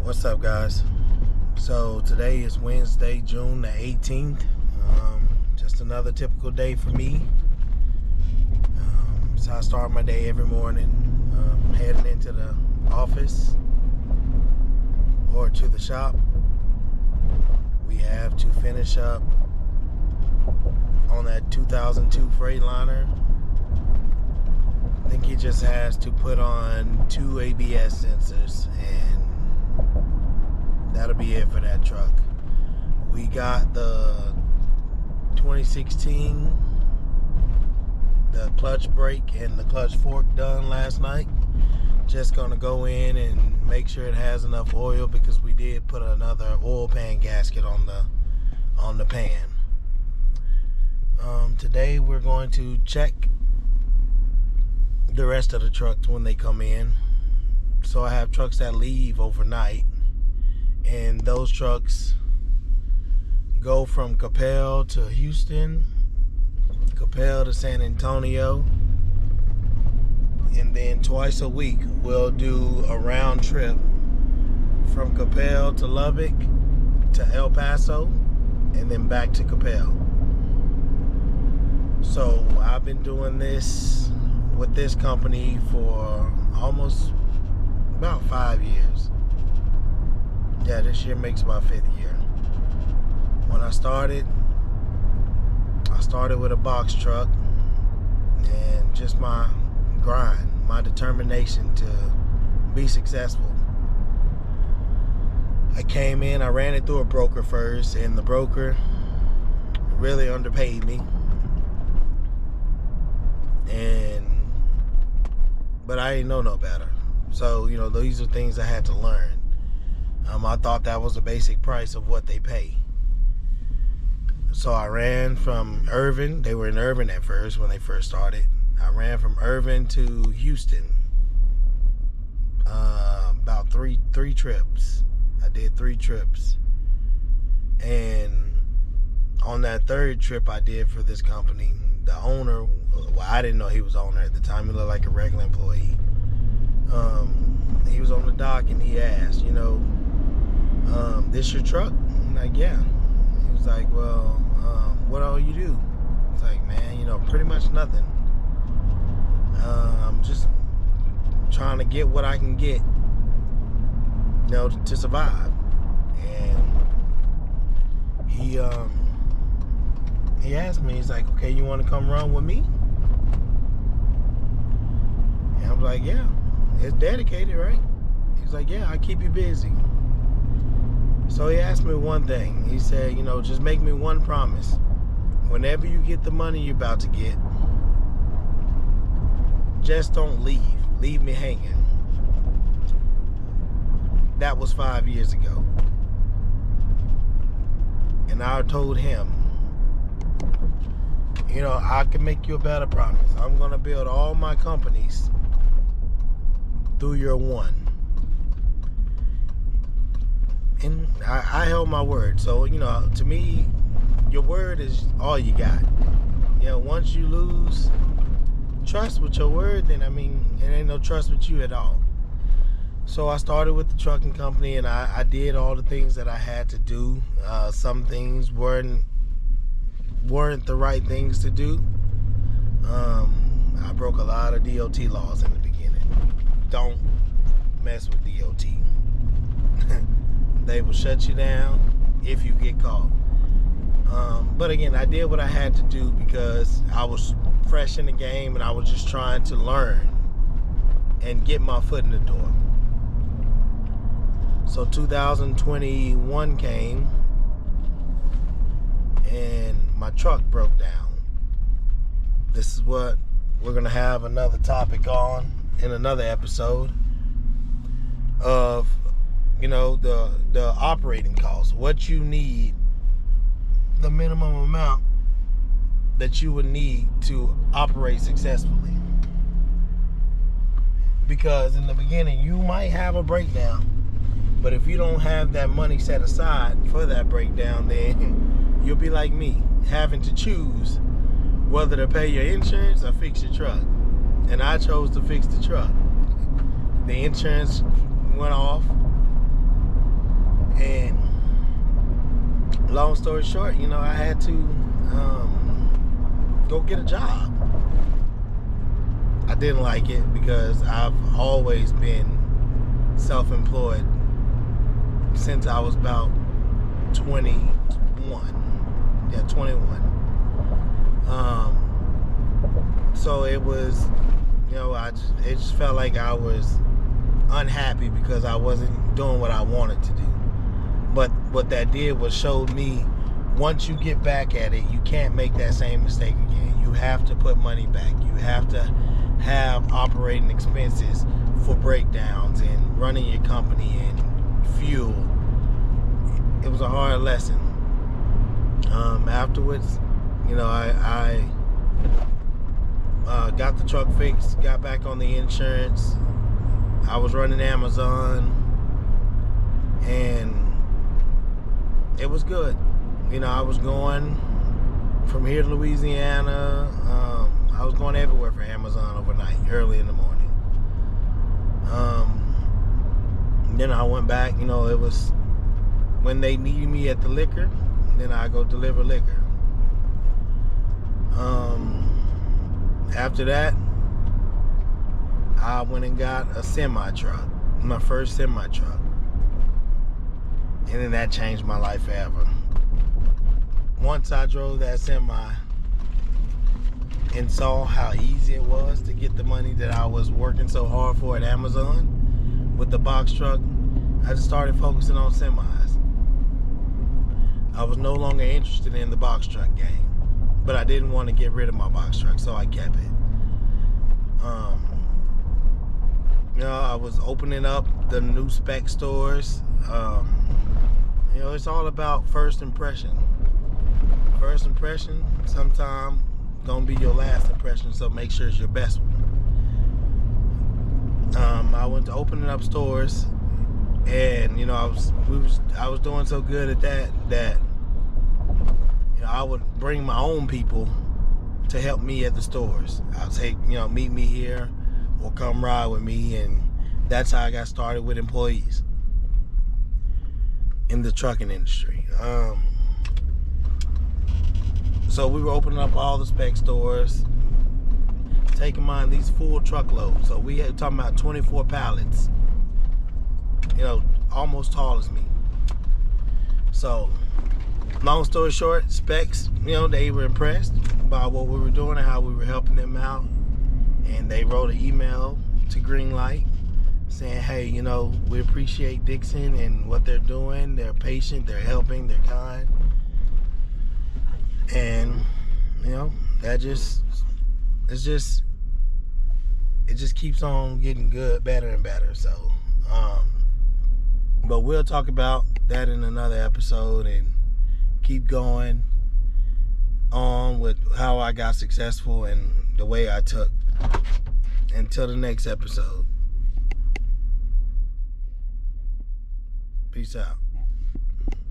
What's up, guys? So today is Wednesday, June the 18th. Just another typical day for me. So I start my day every morning, heading into the office or to the shop. We have to finish up on that 2002 Freightliner. I think he just has to put on 2 ABS sensors, and that'll be it for that truck. We got the 2016, the clutch brake and the clutch fork done last night. Just gonna go in and make sure it has enough oil, because we did put another oil pan gasket on the pan. Today we're going to check the rest of the trucks when they come in. So I have trucks that leave overnight, and those trucks go from Capel to Houston, Capel to San Antonio, and then twice a week we'll do a round trip from Capel to Lubbock to El Paso, and then back to Capel. So I've been doing this with this company for almost about 5 years. Yeah, this year makes my 5th year. When I started with a box truck, and just my grind, my determination to be successful. I came in, I ran it through a broker first, and the broker really underpaid me. But I didn't know no better. So, these are things I had to learn. I thought that was the basic price of what they pay. So I ran from Irvin. They were in Irvin at first when they first started. I ran from Irvin to Houston. About three trips. I did 3 trips. And on that 3rd trip I did for this company, the owner, well, I didn't know he was owner at the time. He looked like a regular employee. He was on the dock and he asked, this your truck? I'm like, yeah. He was like, well, what all you do? It's like, man, pretty much nothing. I'm just trying to get what I can get, to survive. And he asked me, he's like, okay, you want to come run with me? And I'm like, yeah, it's dedicated, right? He's like, yeah, I keep you busy. So he asked me one thing. He said, just make me one promise. Whenever you get the money you're about to get, just don't leave. Leave me hanging. That was 5 years ago. And I told him, I can make you a better promise. I'm going to build all my companies through your one. And I held my word. So, to me, your word is all you got. Once you lose trust with your word, then, it ain't no trust with you at all. So I started with the trucking company, and I did all the things that I had to do. Some things weren't the right things to do. I broke a lot of DOT laws in the beginning. Don't mess with DOT. They will shut you down if you get caught. But again, I did what I had to do because I was fresh in the game, and I was just trying to learn and get my foot in the door. So 2021 came, and my truck broke down. This is what we're going to have another topic on in another episode of, the operating costs. What you need, the minimum amount that you would need to operate successfully. Because in the beginning, you might have a breakdown, but if you don't have that money set aside for that breakdown, then you'll be like me, having to choose whether to pay your insurance or fix your truck. And I chose to fix the truck. The insurance went off, long story short, I had to go get a job. I didn't like it because I've always been self-employed since I was about 21. Yeah, 21. So it was, it just felt like I was unhappy because I wasn't doing what I wanted to do. But what that did was showed me, once you get back at it, you can't make that same mistake again. You have to put money back. You have to have operating expenses for breakdowns and running your company and fuel. It was a hard lesson. Afterwards, I got the truck fixed, got back on the insurance. I was running Amazon, and it was good. I was going from here to Louisiana. I was going everywhere for Amazon overnight, early in the morning. Then I went back. It was when they needed me at the liquor, then I go deliver liquor. After that, I went and got a semi-truck, my first semi-truck. And then that changed my life forever. Once I drove that semi and saw how easy it was to get the money that I was working so hard for at Amazon with the box truck, I just started focusing on semis. I was no longer interested in the box truck game, but I didn't want to get rid of my box truck, so I kept it. I was opening up the new spec stores. It's all about first impression. First impression sometime gonna be your last impression, so make sure it's your best one. I went to opening up stores, and I was doing so good at that I would bring my own people to help me at the stores. I'll say, meet me here or come ride with me, and that's how I got started with employees in the trucking industry. So we were opening up all the spec stores, taking mine these full truckloads. So we had talking about 24 pallets, almost tall as me. So long story short, specs, they were impressed by what we were doing and how we were helping them out. And they wrote an email to Greenlight saying, hey, we appreciate Dixon and what they're doing. They're patient, they're helping, they're kind. And, it just keeps on getting good, better and better. So, but we'll talk about that in another episode and keep going on with how I got successful and the way I took. Until the next episode. Peace out.